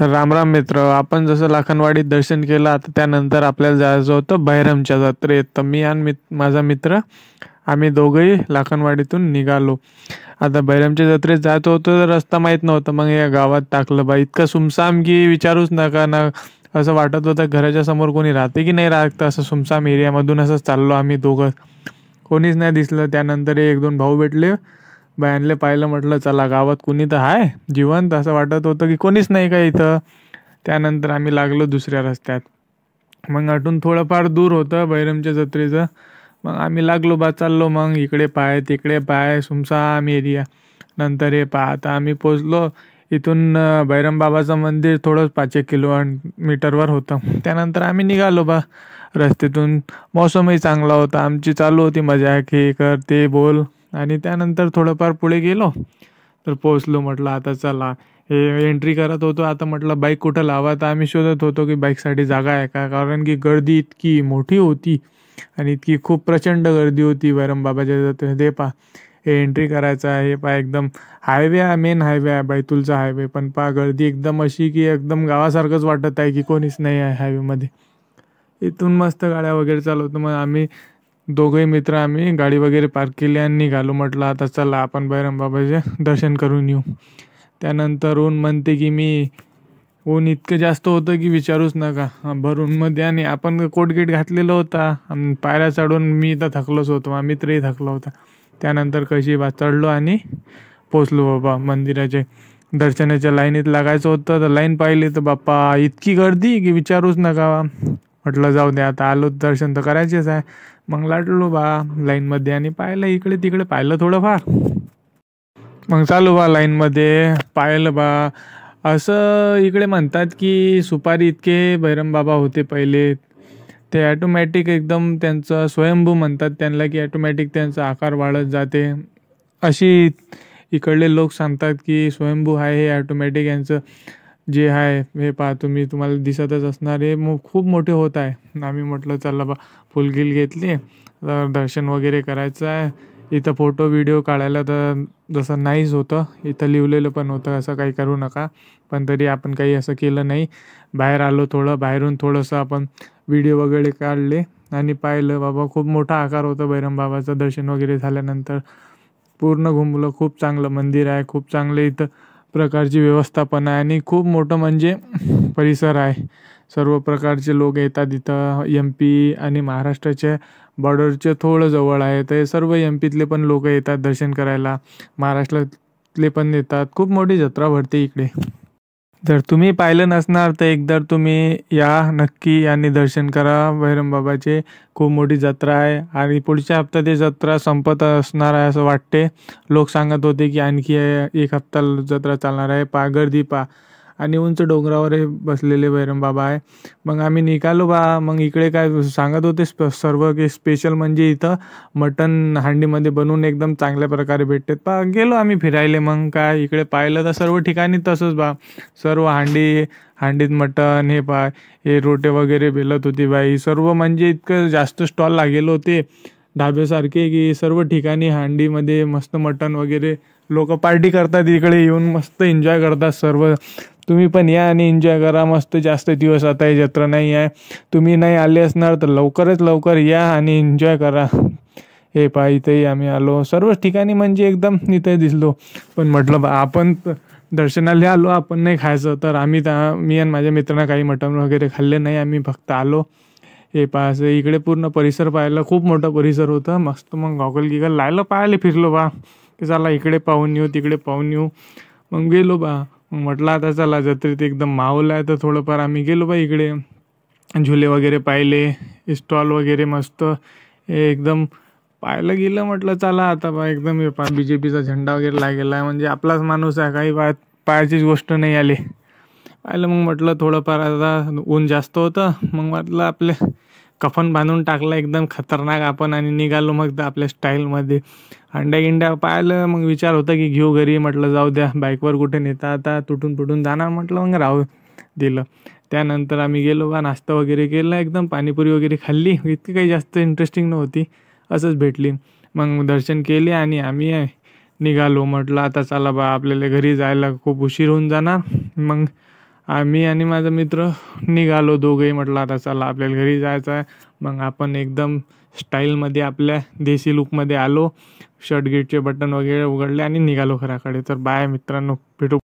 तर रामराम मित्र, आपण जसं लाखनवाडीत दर्शन केलं, आता त्यानंतर आपल्याला जायचं होतं बहिरमच्या जत्रेत. तर मी आणि माझा मित्र आम्ही दोघंही लाखनवाडीतून निघालो. आता बहिरमच्या जत्रेत जायचं होतं, तर रस्ता माहीत नव्हता. मग या गावात टाकलं बा, इतकं सुमसाम की विचारूच नका ना. असं वाटत होतं घराच्या समोर कोणी राहते की नाही राहत. असं सुमसाम एरियामधून असंच चाललो आम्ही दोघं, कोणीच नाही दिसलं. त्यानंतर एक दोन भाऊ भेटले, बायांले पाहिलं, म्हटलं चला गावात कोणी तर आहे जिवंत. असं वाटत होतं की कोणीच नाही का इथं. त्यानंतर आम्ही लागलो दुसऱ्या रस्त्यात. मग अटून थोडंफार दूर होतं बहिरमच्या जत्रेचं. मग आम्ही लागलो बा, चाललो मग इकडे पाय तिकडे पाय, सुमसाम एरिया. नंतर हे आता आम्ही पोचलो इथून. बहिरम बाबाचं मंदिर थोडं 5 किलोमीटरवर होतं. त्यानंतर आम्ही निघालो बा रस्त्यातून. मोसमही चांगला होता, आमची चालू होती मजा, हे कर ते बोल. आणि त्यानंतर थोडंफार पुढे गेलो तर पोचलो. म्हटलं आता चला, हे एंट्री करत होतो. आता म्हटलं बाईक कुठं लावा. तर आम्ही शोधत होतो की बाईकसाठी जागा आहे का, कारण की गर्दी इतकी मोठी होती आणि इतकी खूप प्रचंड गर्दी होती बहिरम बाबाच्या जत्रेत. हे हे एंट्री करायचं आहे, हे एकदम हायवे आहे, मेन हायवे आहे, बैतूलचा हायवे. पण गर्दी एकदम अशी की एकदम गावासारखंच वाटत आहे की कोणीच नाही आहे हायवेमध्ये. इथून मस्त गाड्या वगैरे चालवतो. मग आम्ही दोघंही मित्र आम्ही गाडी वगैरे पार्क केली आणि निघालो. म्हटलं आता चला आपण बहिरम बाबाचे दर्शन करून येऊ. त्यानंतर ऊन म्हणते की ऊन इतकं जास्त होतं की विचारूच नका. भरून मध्ये, आणि आपण कोटगेट घातलेला होता. पायऱ्या चढून मी तर थकलोच होतो, माझा मित्रही थकला होता. त्यानंतर कशी चढलो आणि पोचलो बाबा मंदिराचे. दर्शनाच्या लाईनीत लागायचं होतं, तर लाईन पाहिली तर बाप्पा इतकी गर्दी की विचारूच नका. म्हटलं जाऊ दे, आता आलो दर्शन तर करायचेच आहे. मग लाटलो बा लाईनमध्ये आणि पाहिलं इकडे तिकडे, पाहिलं थोडंफार. मग चालू बा लाईनमध्ये, पाहिलं बा असं इकडे म्हणतात की सुपारी इतके बहिरम बाबा होते पहिले. ते ॲटोमॅटिक एकदम त्यांचं स्वयंभू म्हणतात त्यांना, की ॲटोमॅटिक त्यांचा आकार वाढत जाते अशी इकडले लोक सांगतात की स्वयंभू आहे हे ॲटोमॅटिक. यांचं जे आहे हे तुम्ही तुम्हाला दिसतच असणार, हे खूप मोठे होत आहे. आम्ही म्हटलं चला बा, फुलगिल घेतली, दर्शन वगैरे करायचं आहे. इथं फोटो व्हिडिओ काढायला तर जसं नाहीच होतं, इथं लिहिलेलं पण होतं असं काही करू नका. पण तरी आपण काही असं केलं नाही. बाहेर आलो, बाहेरून थोडंसं आपण व्हिडिओ वगैरे काढले आणि पाहिलं बाबा खूप मोठा आकार होता बहिरम बाबाचं. दर्शन वगैरे झाल्यानंतर पूर्ण घुमलं. खूप चांगलं मंदिर आहे, खूप चांगलं इथं प्रकारची व्यवस्थापना आहे आणि खूप मोठं म्हणजे परिसर आहे. सर्व प्रकारचे लोक येतात इथं. MP आणि महाराष्ट्राच्या बॉर्डरचे थोडं जवळ आहे, तर सर्व MP तले पण लोक येतात दर्शन करायला, महाराष्ट्रातले पण येतात. खूप मोठी जत्रा भरते इकडे. जर तुम्ही पाहिलं नसणार तर एकदा तुम्ही या नक्की आणि दर्शन करा बहिरम बाबाचे. खूप मोठी जत्रा आहे आणि पुढच्या हप्त्यात ही जत्रा संपत असणार आहे असं वाटते. लोक सांगत होते की आणखी 1 हप्ता जत्रा चालणार आहे. गर्दी आणि उंच डोंगरावर हे बसलेले बहिरम बाबा आहे. मग आम्ही निघालो बा. मग इकडे काय सांगत होते सर्व की स्पेशल म्हणजे इथं मटण हांडीमध्ये बनवून एकदम चांगल्या प्रकारे भेटतात. गेलो आम्ही फिरायला. मग काय इकडे पाहिलं तर सर्व ठिकाणी तसंच बा, सर्व हांडीत मटण, हे रोटे वगैरे बेलत होती बाई. सर्व म्हणजे इतकं जास्त स्टॉल लागेले होते ढाब्यासारखे की सर्व ठिकाणी हांडीमध्ये मस्त मटण वगैरे. लोक पार्टी करतात इकडे येऊन, मस्त एन्जॉय करतात सर्व. तुम्ही पण या आणि एन्जॉय करा मस्त. जास्त दिवस आता ही जत्रा नाही आहे. तुम्ही नाही आले असणार तर लवकरच लवकर या आणि एन्जॉय करा. हे इथेही आम्ही आलो. सर्व ठिकाणी म्हणजे एकदम इथे दिसलो. पण म्हटलं बा आपण दर्शनाला आलो, आपण नाही खायचं. तर मी आणि माझ्या मित्रांना काही मटण वगैरे खाल्ले नाही. आम्ही फक्त आलो. हे असं इकडे पूर्ण परिसर पाहिलं. खूप मोठा परिसर होता मस्त. मग गॉगल गिगल लायला पाहायला फिरलो बा, की चला इकडे पाहून येऊ तिकडे पाहून येऊ. मग गेलो बा. मग म्हटलं आता चला जत्रेत एकदम माहोल आहे तर थोडंफार आम्ही गेलो बा इकडे. झुले वगैरे पाहिले, स्टॉल वगैरे मस्त हे एकदम पाहायला गेलं. म्हटलं चला आता बा एकदम BJPचा झेंडा वगैरे लागलेला आहे, म्हणजे आपलाच माणूस आहे, काही पाहायचीच गोष्ट नाही आली. पाहिलं मग म्हटलं थोडंफार, आता ऊन जास्त होतं. मग म्हटलं आपले कफन बांधून टाकला एकदम खतरनाक आपण आणि निघालो मग आपल्या स्टाईलमध्ये. गिंड्या पाहिलं. मग विचार होता की घेऊ घरी. म्हटलं जाऊ द्या, बाईकवर कुठे नेता आता, तुटून जाणार. म्हटलं मग राहू दिलं. त्यानंतर आम्ही गेलो बा, नाश्ता वगैरे केला, एकदम पाणीपुरी वगैरे खाल्ली. इतकी काही जास्त इंटरेस्टिंग नव्हती, असंच भेटली. मग दर्शन केले आणि आम्ही निघालो. म्हटलं आता चला बा, आपल्याला घरी जायला खूप उशीर होऊन जाणार. मग आम्ही आणि माझा मित्र निघालो दोघंही. म्हटलं आता चला आपल्याला घरी जायचं आहे. मग आपण एकदम स्टाईलमध्ये आपल्या देसी लुकमध्ये आलो. शर्ट गिटचे बटन वगैरे उघडले आणि निघालो घराकडे. तर बाय मित्रांनो, भेटू.